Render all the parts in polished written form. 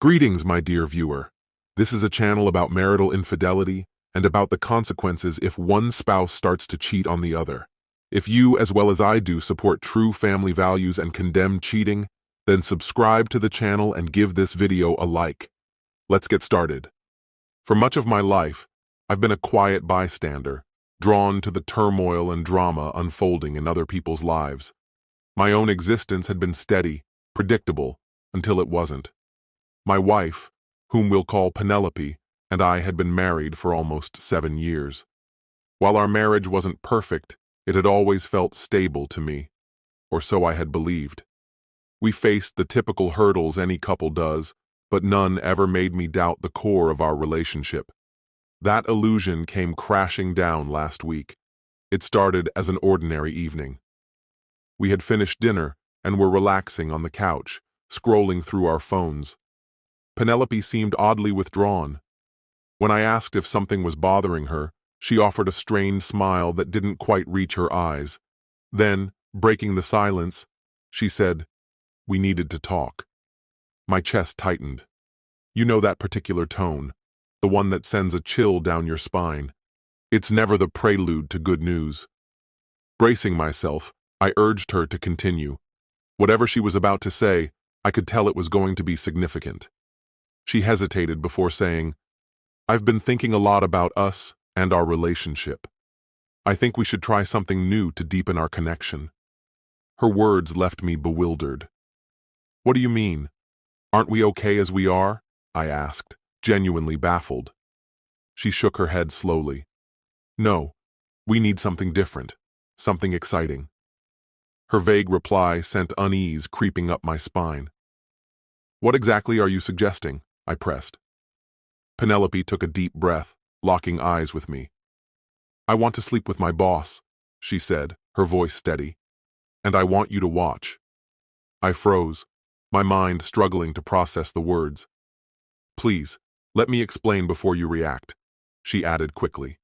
Greetings, my dear viewer. This is a channel about marital infidelity and about the consequences if one spouse starts to cheat on the other. If you, as well as I do, support true family values and condemn cheating, then subscribe to the channel and give this video a like. Let's get started. For much of my life, I've been a quiet bystander, drawn to the turmoil and drama unfolding in other people's lives. My own existence had been steady, predictable, until it wasn't. My wife, whom we'll call Penelope, and I had been married for almost 7 years. While our marriage wasn't perfect, it had always felt stable to me, or so I had believed. We faced the typical hurdles any couple does, but none ever made me doubt the core of our relationship. That illusion came crashing down last week. It started as an ordinary evening. We had finished dinner and were relaxing on the couch, scrolling through our phones. Penelope seemed oddly withdrawn. When I asked if something was bothering her, she offered a strained smile that didn't quite reach her eyes. Then, breaking the silence, she said, "We needed to talk." My chest tightened. You know that particular tone, the one that sends a chill down your spine. It's never the prelude to good news. Bracing myself, I urged her to continue. Whatever she was about to say, I could tell it was going to be significant. She hesitated before saying, "I've been thinking a lot about us and our relationship. I think we should try something new to deepen our connection." Her words left me bewildered. "What do you mean? Aren't we okay as we are?" I asked, genuinely baffled. She shook her head slowly. "No, we need something different, something exciting." Her vague reply sent unease creeping up my spine. "What exactly are you suggesting?" I pressed. Penelope took a deep breath, locking eyes with me. "I want to sleep with my boss," she said, her voice steady. "And I want you to watch." I froze, my mind struggling to process the words. "Please, let me explain before you react," she added quickly.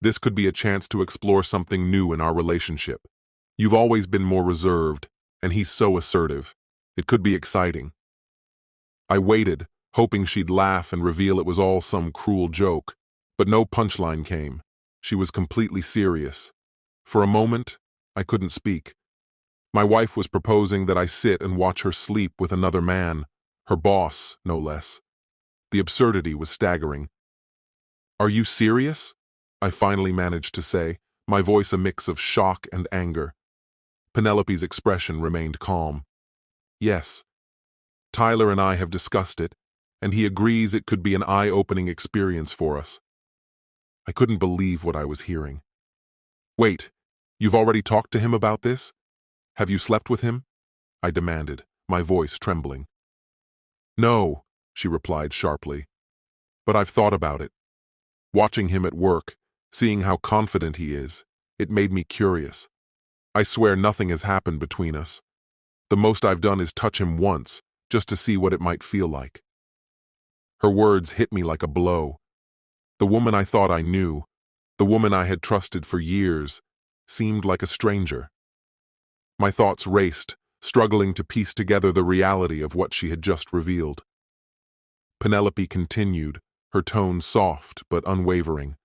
"This could be a chance to explore something new in our relationship. You've always been more reserved, and he's so assertive. It could be exciting." I waited, hoping she'd laugh and reveal it was all some cruel joke, but no punchline came. She was completely serious. For a moment, I couldn't speak. My wife was proposing that I sit and watch her sleep with another man, her boss, no less. The absurdity was staggering. "Are you serious?" I finally managed to say, my voice a mix of shock and anger. Penelope's expression remained calm. "Yes. Tyler and I have discussed it, and he agrees it could be an eye-opening experience for us." I couldn't believe what I was hearing. "Wait, you've already talked to him about this? Have you slept with him?" I demanded, my voice trembling. "No," she replied sharply. "But I've thought about it. Watching him at work, seeing how confident he is, it made me curious. I swear nothing has happened between us. The most I've done is touch him once, just to see what it might feel like." Her words hit me like a blow. The woman I thought I knew, the woman I had trusted for years, seemed like a stranger. My thoughts raced, struggling to piece together the reality of what she had just revealed. Penelope continued, her tone soft but unwavering.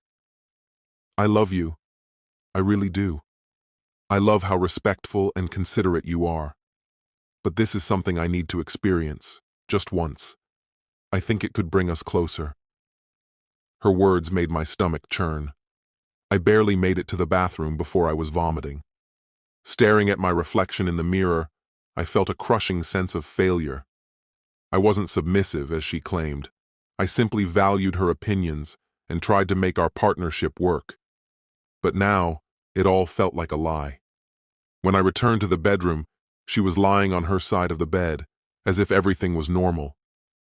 "I love you. I really do. I love how respectful and considerate you are. But this is something I need to experience, just once. I think it could bring us closer." Her words made my stomach churn. I barely made it to the bathroom before I was vomiting. Staring at my reflection in the mirror, I felt a crushing sense of failure. I wasn't submissive, as she claimed. I simply valued her opinions and tried to make our partnership work. But now, it all felt like a lie. When I returned to the bedroom, she was lying on her side of the bed, as if everything was normal.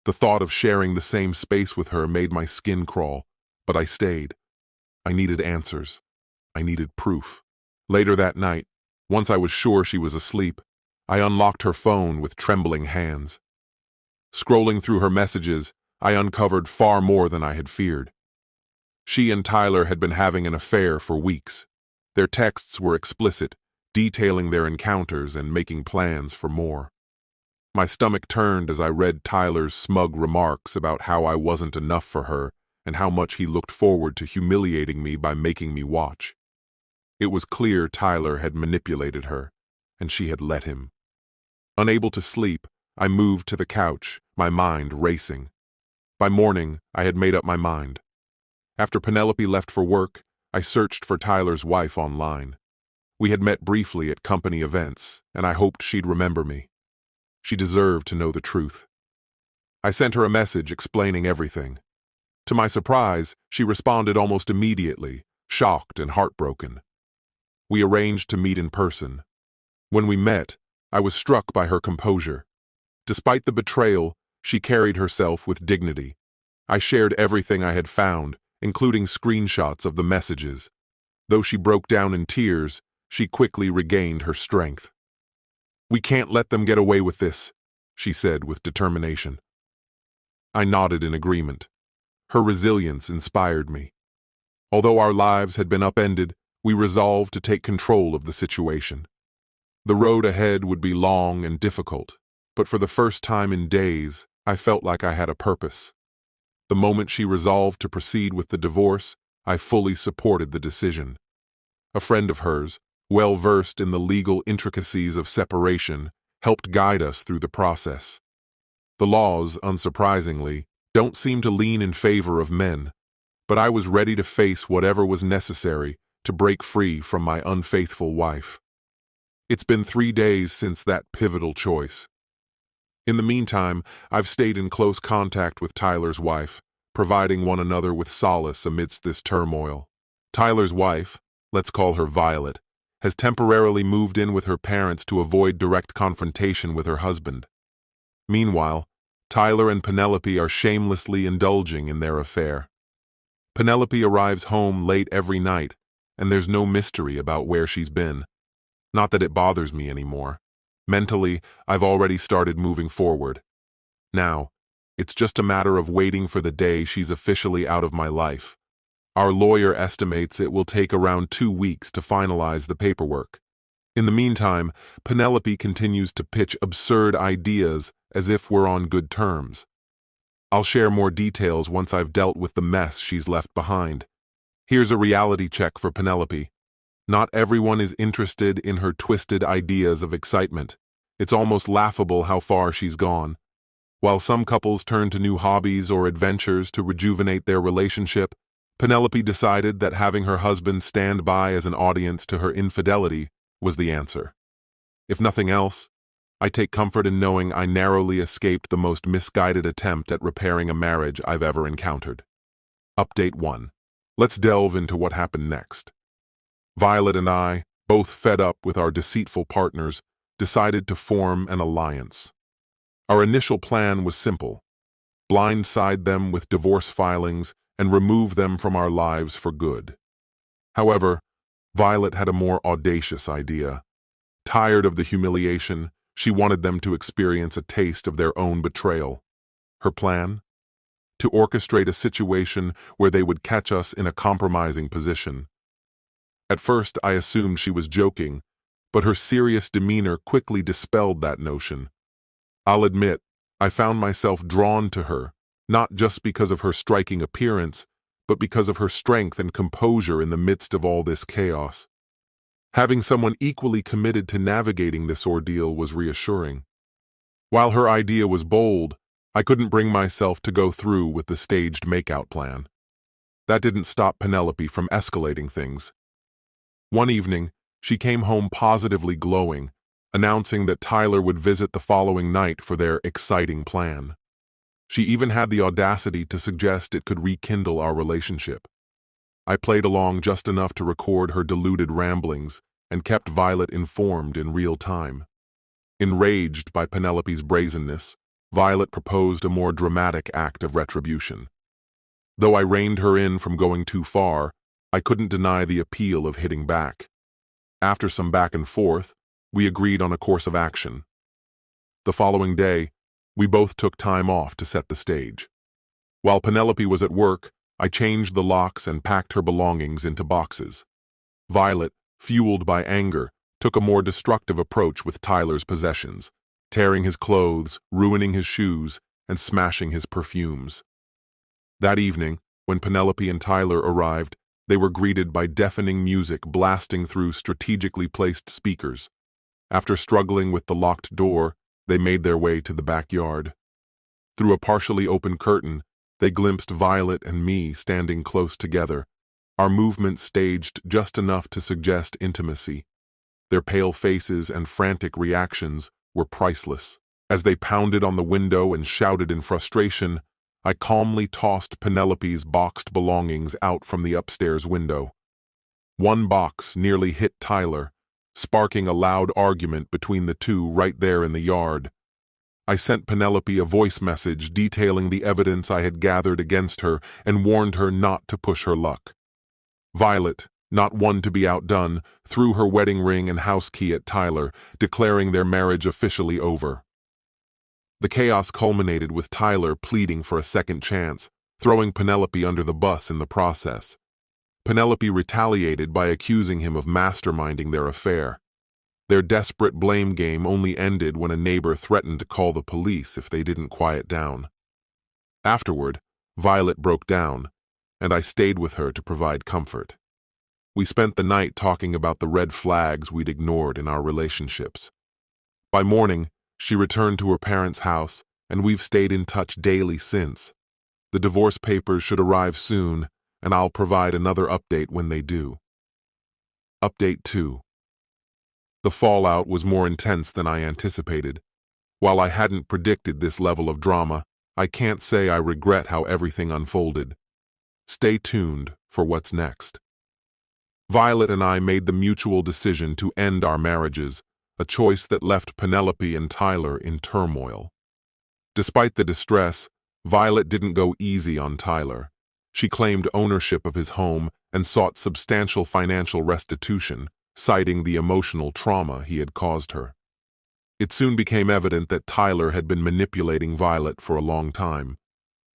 The thought of sharing the same space with her made my skin crawl, but I stayed. I needed answers. I needed proof. Later that night, once I was sure she was asleep, I unlocked her phone with trembling hands. Scrolling through her messages, I uncovered far more than I had feared. She and Tyler had been having an affair for weeks. Their texts were explicit, detailing their encounters and making plans for more. My stomach turned as I read Tyler's smug remarks about how I wasn't enough for her and how much he looked forward to humiliating me by making me watch. It was clear Tyler had manipulated her, and she had let him. Unable to sleep, I moved to the couch, my mind racing. By morning, I had made up my mind. After Penelope left for work, I searched for Tyler's wife online. We had met briefly at company events, and I hoped she'd remember me. She deserved to know the truth. I sent her a message explaining everything. To my surprise, she responded almost immediately, shocked and heartbroken. We arranged to meet in person. When we met, I was struck by her composure. Despite the betrayal, she carried herself with dignity. I shared everything I had found, including screenshots of the messages. Though she broke down in tears, she quickly regained her strength. "We can't let them get away with this," she said with determination. I nodded in agreement. Her resilience inspired me. Although our lives had been upended, we resolved to take control of the situation. The road ahead would be long and difficult, but for the first time in days, I felt like I had a purpose. The moment she resolved to proceed with the divorce, I fully supported the decision. A friend of hers, well versed in the legal intricacies of separation, helped guide us through the process. The laws, unsurprisingly, don't seem to lean in favor of men, but I was ready to face whatever was necessary to break free from my unfaithful wife. It's been 3 days since that pivotal choice. In the meantime, I've stayed in close contact with Tyler's wife, providing one another with solace amidst this turmoil. Tyler's wife, let's call her Violet, has temporarily moved in with her parents to avoid direct confrontation with her husband. Meanwhile, Tyler and Penelope are shamelessly indulging in their affair. Penelope arrives home late every night, and there's no mystery about where she's been. Not that it bothers me anymore. Mentally, I've already started moving forward. Now, it's just a matter of waiting for the day she's officially out of my life. Our lawyer estimates it will take around 2 weeks to finalize the paperwork. In the meantime, Penelope continues to pitch absurd ideas as if we're on good terms. I'll share more details once I've dealt with the mess she's left behind. Here's a reality check for Penelope. Not everyone is interested in her twisted ideas of excitement. It's almost laughable how far she's gone. While some couples turn to new hobbies or adventures to rejuvenate their relationship, Penelope decided that having her husband stand by as an audience to her infidelity was the answer. If nothing else, I take comfort in knowing I narrowly escaped the most misguided attempt at repairing a marriage I've ever encountered. Update 1. Let's delve into what happened next. Violet and I, both fed up with our deceitful partners, decided to form an alliance. Our initial plan was simple: blindside them with divorce filings and remove them from our lives for good. However, Violet had a more audacious idea. Tired of the humiliation, she wanted them to experience a taste of their own betrayal. Her plan? To orchestrate a situation where they would catch us in a compromising position. At first, I assumed she was joking, but her serious demeanor quickly dispelled that notion. I'll admit, I found myself drawn to her, not just because of her striking appearance, but because of her strength and composure in the midst of all this chaos. Having someone equally committed to navigating this ordeal was reassuring. While her idea was bold, I couldn't bring myself to go through with the staged makeout plan. That didn't stop Penelope from escalating things. One evening, she came home positively glowing, announcing that Tyler would visit the following night for their exciting plan. She even had the audacity to suggest it could rekindle our relationship. I played along just enough to record her deluded ramblings and kept Violet informed in real time. Enraged by Penelope's brazenness, Violet proposed a more dramatic act of retribution. Though I reined her in from going too far, I couldn't deny the appeal of hitting back. After some back and forth, we agreed on a course of action. The following day, we both took time off to set the stage. While Penelope was at work, I changed the locks and packed her belongings into boxes. Violet, fueled by anger, took a more destructive approach with Tyler's possessions, tearing his clothes, ruining his shoes, and smashing his perfumes. That evening, when Penelope and Tyler arrived, they were greeted by deafening music blasting through strategically placed speakers. After struggling with the locked door, they made their way to the backyard. Through a partially open curtain, they glimpsed Violet and me standing close together, our movements staged just enough to suggest intimacy. Their pale faces and frantic reactions were priceless. As they pounded on the window and shouted in frustration, I calmly tossed Penelope's boxed belongings out from the upstairs window. One box nearly hit Tyler, sparking a loud argument between the two right there in the yard. I sent Penelope a voice message detailing the evidence I had gathered against her and warned her not to push her luck. Violet, not one to be outdone, threw her wedding ring and house key at Tyler, declaring their marriage officially over. The chaos culminated with Tyler pleading for a second chance, throwing Penelope under the bus in the process. Penelope retaliated by accusing him of masterminding their affair. Their desperate blame game only ended when a neighbor threatened to call the police if they didn't quiet down. Afterward, Violet broke down, and I stayed with her to provide comfort. We spent the night talking about the red flags we'd ignored in our relationships. By morning, she returned to her parents' house, and we've stayed in touch daily since. The divorce papers should arrive soon, and I'll provide another update when they do. Update 2. The fallout was more intense than I anticipated. While I hadn't predicted this level of drama, I can't say I regret how everything unfolded. Stay tuned for what's next. Violet and I made the mutual decision to end our marriages, a choice that left Penelope and Tyler in turmoil. Despite the distress, Violet didn't go easy on Tyler. She claimed ownership of his home and sought substantial financial restitution, citing the emotional trauma he had caused her. It soon became evident that Tyler had been manipulating Violet for a long time.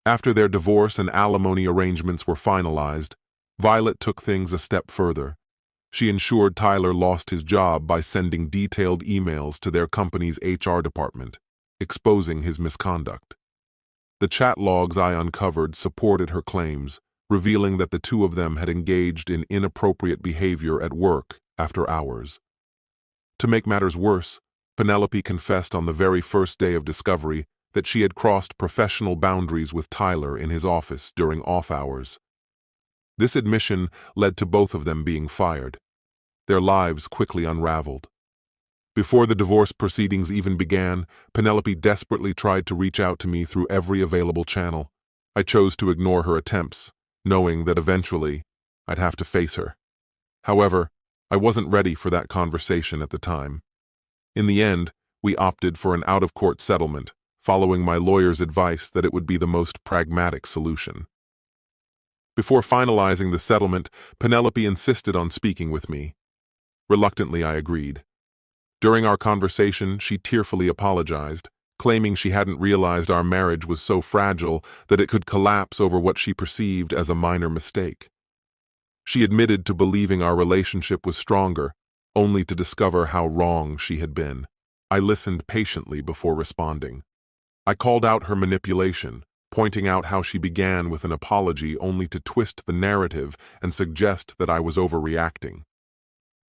After their divorce and alimony arrangements were finalized, Violet took things a step further. She ensured Tyler lost his job by sending detailed emails to their company's HR department, exposing his misconduct. The chat logs I uncovered supported her claims, revealing that the two of them had engaged in inappropriate behavior at work after hours. To make matters worse, Penelope confessed on the very first day of discovery that she had crossed professional boundaries with Tyler in his office during off hours. This admission led to both of them being fired. Their lives quickly unraveled. Before the divorce proceedings even began, Penelope desperately tried to reach out to me through every available channel. I chose to ignore her attempts, knowing that eventually I'd have to face her. However, I wasn't ready for that conversation at the time. In the end, we opted for an out-of-court settlement, following my lawyer's advice that it would be the most pragmatic solution. Before finalizing the settlement, Penelope insisted on speaking with me. Reluctantly, I agreed. During our conversation, she tearfully apologized, claiming she hadn't realized our marriage was so fragile that it could collapse over what she perceived as a minor mistake. She admitted to believing our relationship was stronger, only to discover how wrong she had been. I listened patiently before responding. I called out her manipulation, pointing out how she began with an apology only to twist the narrative and suggest that I was overreacting.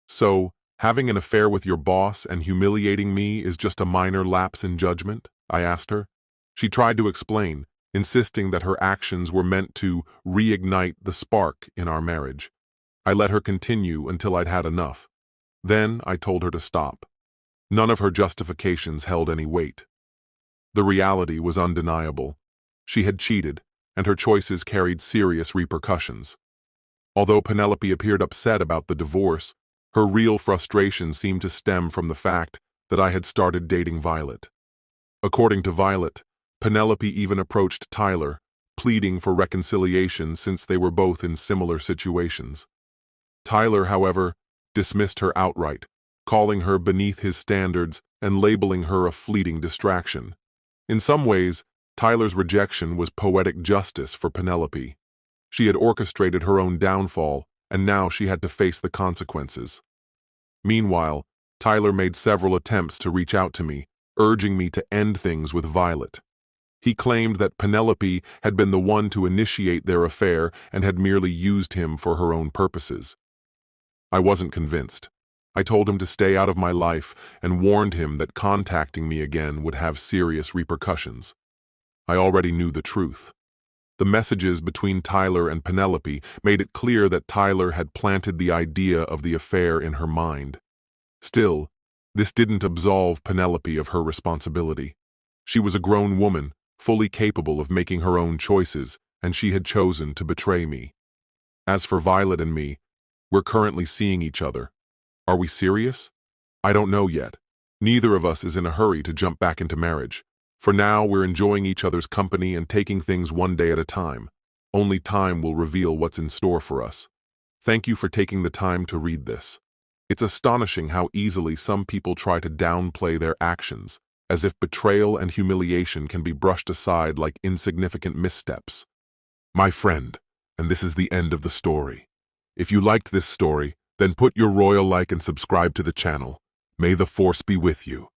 So, having an affair with your boss and humiliating me is just a minor lapse in judgment? I asked her. She tried to explain, insisting that her actions were meant to reignite the spark in our marriage. I let her continue until I'd had enough. Then I told her to stop. None of her justifications held any weight. The reality was undeniable. She had cheated, and her choices carried serious repercussions. Although Penelope appeared upset about the divorce, her real frustration seemed to stem from the fact that I had started dating Violet. According to Violet, Penelope even approached Tyler, pleading for reconciliation since they were both in similar situations. Tyler, however, dismissed her outright, calling her beneath his standards and labeling her a fleeting distraction. In some ways, Tyler's rejection was poetic justice for Penelope. She had orchestrated her own downfall, and now she had to face the consequences. Meanwhile, Tyler made several attempts to reach out to me, urging me to end things with Violet. He claimed that Penelope had been the one to initiate their affair and had merely used him for her own purposes. I wasn't convinced. I told him to stay out of my life and warned him that contacting me again would have serious repercussions. I already knew the truth. The messages between Tyler and Penelope made it clear that Tyler had planted the idea of the affair in her mind. Still, this didn't absolve Penelope of her responsibility. She was a grown woman, fully capable of making her own choices, and she had chosen to betray me. As for Violet and me, we're currently seeing each other. Are we serious? I don't know yet. Neither of us is in a hurry to jump back into marriage. For now, we're enjoying each other's company and taking things one day at a time. Only time will reveal what's in store for us. Thank you for taking the time to read this. It's astonishing how easily some people try to downplay their actions, as if betrayal and humiliation can be brushed aside like insignificant missteps. My friend, and this is the end of the story. If you liked this story, then put your royal like and subscribe to the channel. May the force be with you.